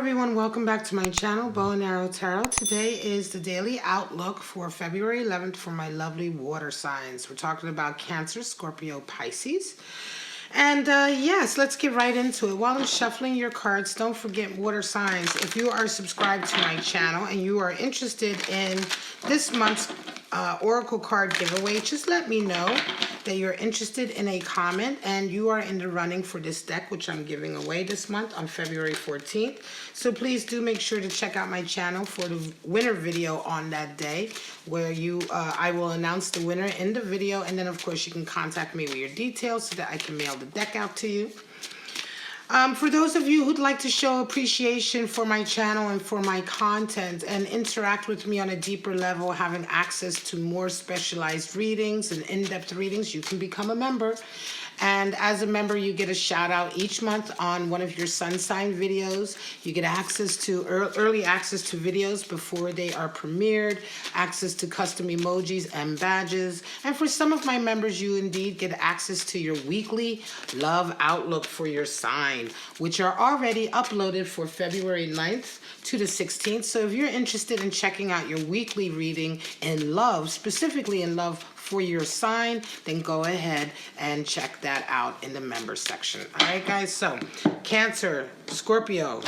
everyone, welcome back to my channel, Bow and Arrow Tarot. Today is the daily outlook for February 11th for my lovely water signs. We're talking about Cancer, Scorpio, Pisces. And yes, let's get right into it. While I'm shuffling your cards, don't forget water signs. If you are subscribed to my channel and you are interested in this month's Oracle card giveaway, just let me know that you're interested in a comment and you are in the running for this deck, which I'm giving away this month on February 14th. So please do make sure to check out my channel for the winner video on that day, where I will announce the winner in the video, and then of course you can contact me with your details so that I can mail the deck out to you. For those of you who'd like to show appreciation for my channel and for my content and interact with me on a deeper level, having access to more specialized readings and in-depth readings, you can become a member. And as a member, you get a shout out each month on one of your sun sign videos. You get access to early access to videos before they are premiered, access to custom emojis and badges. And for some of my members, you indeed get access to your weekly love outlook for your sign, which are already uploaded for February 9th to the 16th. So if you're interested in checking out your weekly reading in love, specifically in love for your sign, then go ahead and check that out in the member section. All right, guys, so Cancer, Scorpio,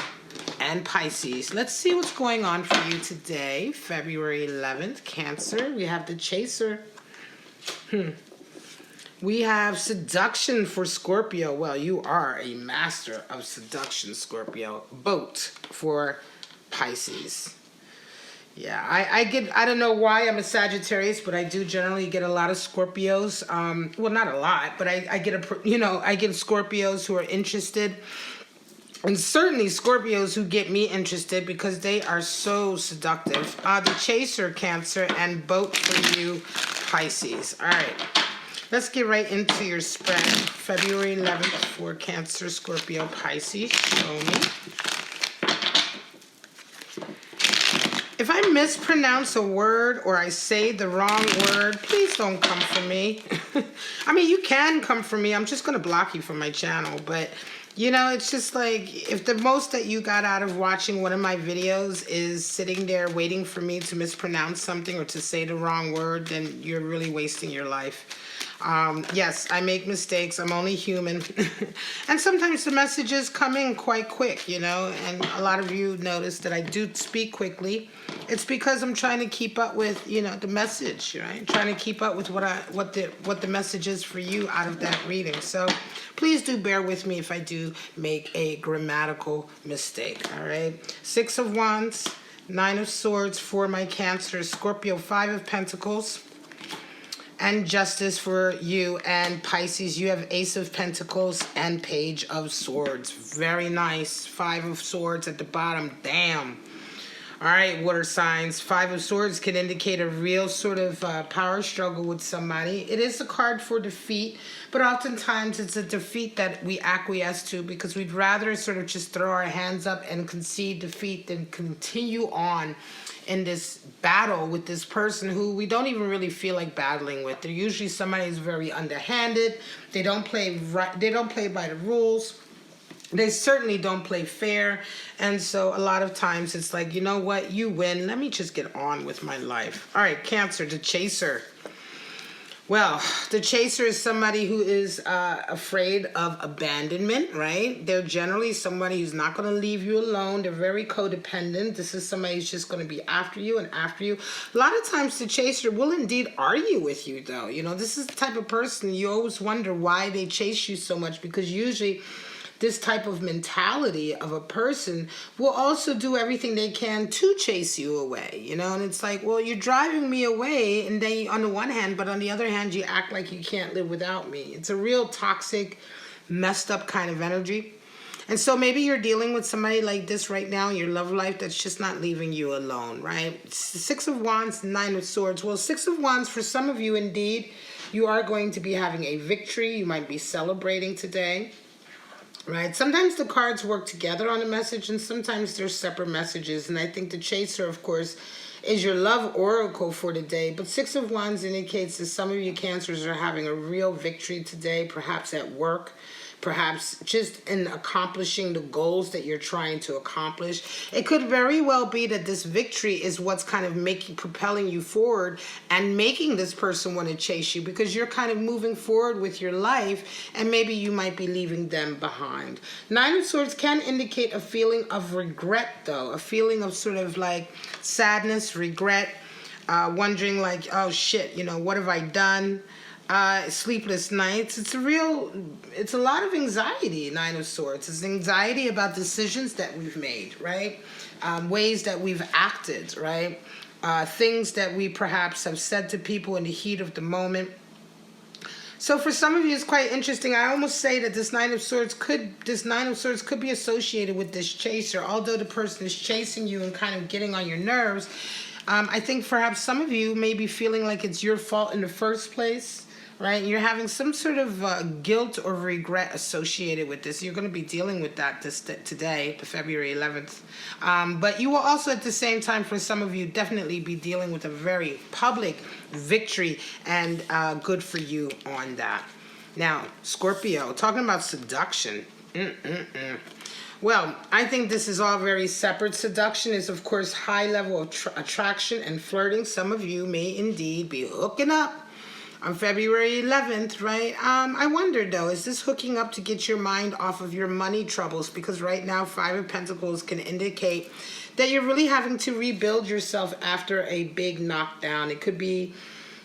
and Pisces. Let's see what's going on for you today, February 11th. Cancer, we have the Chaser. We have seduction for Scorpio. Well, you are a master of seduction, Scorpio. Boat for Pisces. Yeah, I don't know why I'm a Sagittarius, but I do generally get a lot of Scorpios. Well, not a lot, but I get Scorpios who are interested. And certainly Scorpios who get me interested because they are so seductive. The Chaser, Cancer, and Boat for you, Pisces. All right, let's get right into your spread. February 11th for Cancer, Scorpio, Pisces. Show me. If I mispronounce a word or I say the wrong word, please don't come for me. I mean, you can come for me. I'm just going to block you from my channel. But, you know, it's just like, if the most that you got out of watching one of my videos is sitting there waiting for me to mispronounce something or to say the wrong word, then you're really wasting your life. Yes, I make mistakes. I'm only human. And sometimes the messages come in quite quick, you know, and a lot of you notice that I do speak quickly. It's because I'm trying to keep up with, you know, the message, right? Trying to keep up with what the message is for you out of that reading. So please do bear with me if I do make a grammatical mistake, all right? 6 of Wands, 9 of Swords for my Cancer, Scorpio, 5 of Pentacles, and Justice for you, and Pisces, you have Ace of Pentacles and Page of Swords. Very nice. 5 of Swords at the bottom. Damn. All right, water signs. 5 of Swords can indicate a real sort of power struggle with somebody. It is a card for defeat, but oftentimes it's a defeat that we acquiesce to because we'd rather sort of just throw our hands up and concede defeat than continue on in this battle with this person who we don't even really feel like battling with. They're usually somebody who's very underhanded. They don't play right. They don't play by the rules. They certainly don't play fair. And so a lot of times it's like, you know what, you win. Let me just get on with my life. All right, Cancer, the Chaser. Well, the Chaser is somebody who is afraid of abandonment, right? They're generally somebody who's not going to leave you alone. They're very codependent. This is somebody who's just going to be after you and after you. A lot of times the Chaser will indeed argue with you, though. You know, this is the type of person you always wonder why they chase you so much, because usually this type of mentality of a person will also do everything they can to chase you away, you know? And it's like, well, you're driving me away, and then on the one hand, but on the other hand, you act like you can't live without me. It's a real toxic, messed up kind of energy. And so maybe you're dealing with somebody like this right now in your love life that's just not leaving you alone, right? 6 of Wands, 9 of Swords. Well, 6 of Wands, for some of you, indeed, you are going to be having a victory. You might be celebrating today. Right? Sometimes the cards work together on a message, and sometimes they're separate messages. And I think the Chaser, of course, is your love oracle for today. But 6 of Wands indicates that some of you Cancers are having a real victory today, perhaps at work. perhaps just in accomplishing the goals that you're trying to accomplish. It could very well be that this victory is what's kind of propelling you forward and making this person want to chase you, because you're kind of moving forward with your life and maybe you might be leaving them behind. Nine of Swords can indicate a feeling of regret, though, a feeling of sort of like sadness, regret, wondering like, oh shit, you know, what have I done? Sleepless nights. It's a lot of anxiety, Nine of Swords. It's anxiety about decisions that we've made, right? Ways that we've acted, right? Things that we perhaps have said to people in the heat of the moment. So for some of you, it's quite interesting. I almost say that this Nine of Swords could be associated with this chaser. Although the person is chasing you and kind of getting on your nerves, I think perhaps some of you may be feeling like it's your fault in the first place, right? You're having some sort of guilt or regret associated with this. You're going to be dealing with that today, February 11th. But you will also, at the same time, for some of you, definitely be dealing with a very public victory, and good for you on that. Now, Scorpio, talking about seduction. Well, I think this is all very separate. Seduction is, of course, high level of attraction and flirting. Some of you may indeed be hooking up on February 11th, right? I wonder, though, is this hooking up to get your mind off of your money troubles? Because right now, Five of Pentacles can indicate that you're really having to rebuild yourself after a big knockdown. It could be,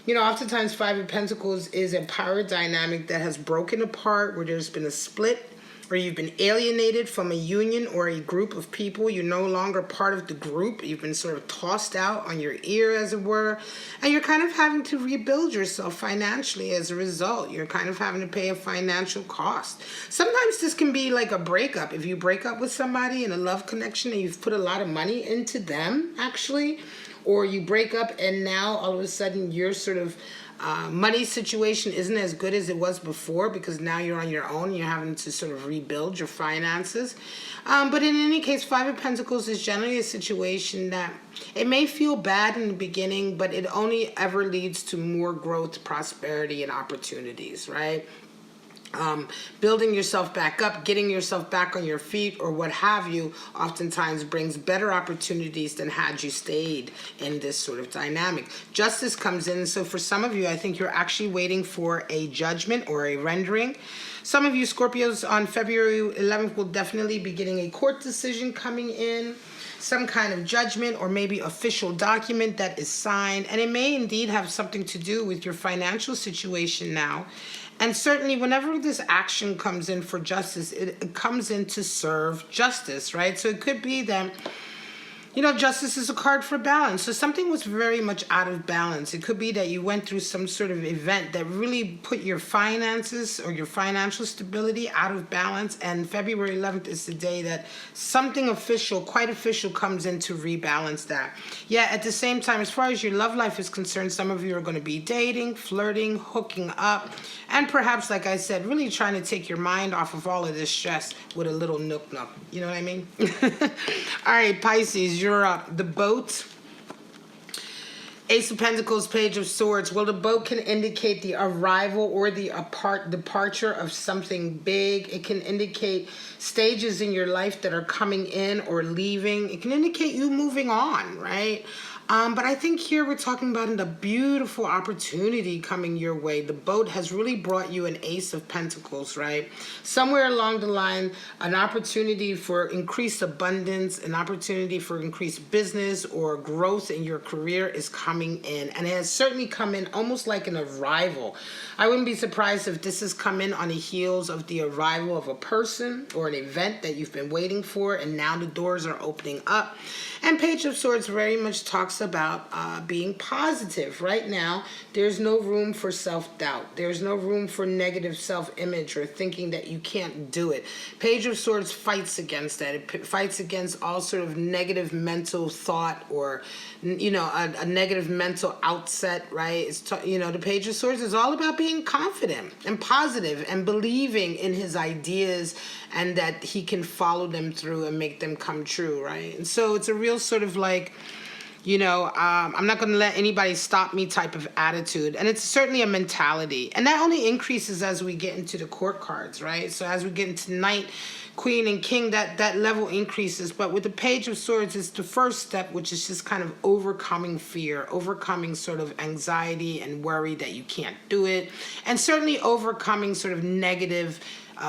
you know, oftentimes Five of Pentacles is a power dynamic that has broken apart, where there's been a split, or you've been alienated from a union or a group of people. You're no longer part of the group. You've been sort of tossed out on your ear, as it were. And you're kind of having to rebuild yourself financially as a result. You're kind of having to pay a financial cost. Sometimes this can be like a breakup. If you break up with somebody in a love connection and you've put a lot of money into them, actually, or you break up and now all of a sudden you're sort of money situation isn't as good as it was before, because now you're on your own. You're having to sort of rebuild your finances. But in any case, Five of Pentacles is generally a situation that it may feel bad in the beginning, but it only ever leads to more growth, prosperity, and opportunities, right? Building yourself back up, getting yourself back on your feet, or what have you, oftentimes brings better opportunities than had you stayed in this sort of dynamic. Justice comes in. So for some of you, I think you're actually waiting for a judgment or a rendering. Some of you Scorpios on February 11th will definitely be getting a court decision coming in, some kind of judgment or maybe official document that is signed. And it may indeed have something to do with your financial situation now. And certainly whenever this action comes in for justice, it comes in to serve justice, right? So it could be that, you know, justice is a card for balance. So something was very much out of balance. It could be that you went through some sort of event that really put your finances or your financial stability out of balance. And February 11th is the day that something official, quite official, comes in to rebalance that. Yeah, at the same time, as far as your love life is concerned, some of you are going to be dating, flirting, hooking up, and perhaps, like I said, really trying to take your mind off of all of this stress with a little nook-nook. You know what I mean? All right, Pisces, you're up. The boat. Ace of Pentacles, Page of Swords. Well, the boat can indicate the arrival or the departure of something big. It can indicate stages in your life that are coming in or leaving. It can indicate you moving on, right? But I think here we're talking about a beautiful opportunity coming your way. The boat has really brought you an Ace of Pentacles, right? Somewhere along the line, an opportunity for increased abundance, an opportunity for increased business or growth in your career is coming in. And it has certainly come in almost like an arrival. I wouldn't be surprised if this has come in on the heels of the arrival of a person or an event that you've been waiting for, and now the doors are opening up. And Page of Swords very much talks about being positive. Right now, there's no room for self-doubt. There's no room for negative self-image or thinking that you can't do it. Page of Swords fights against that. It fights against all sort of negative mental thought or, you know, a negative mental outset, right? The Page of Swords is all about being confident and positive and believing in his ideas and that he can follow them through and make them come true, right? And so it's a real sort of like You know, I'm not going to let anybody stop me type of attitude. And it's certainly a mentality. And that only increases as we get into the court cards, right? So as we get into Knight, Queen, and King, that level increases. But with the Page of Swords, it's the first step, which is just kind of overcoming fear, overcoming sort of anxiety and worry that you can't do it, and certainly overcoming sort of negative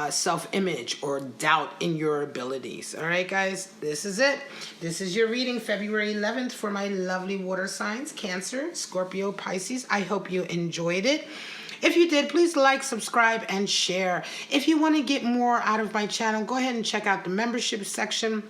self-image or doubt in your abilities. All right, guys, this is it. This is your reading, February 11th, for my lovely water signs, Cancer, Scorpio, Pisces. I hope you enjoyed it. If you did, please like, subscribe, and share. If you want to get more out of my channel, go ahead and check out the membership section.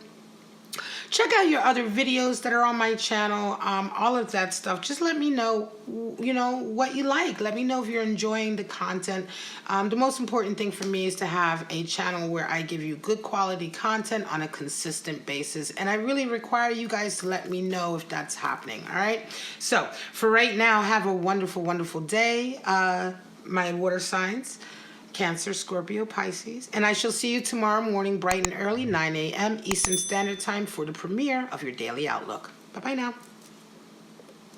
Check out your other videos that are on my channel, all of that stuff. Just let me know, you know, what you like. Let me know if you're enjoying the content. The most important thing for me is to have a channel where I give you good quality content on a consistent basis. And I really require you guys to let me know if that's happening, all right? So for right now, have a wonderful, wonderful day, my water signs. Cancer, Scorpio, Pisces. And I shall see you tomorrow morning, bright and early, 9 a.m. Eastern Standard Time, for the premiere of your Daily Outlook. Bye-bye now.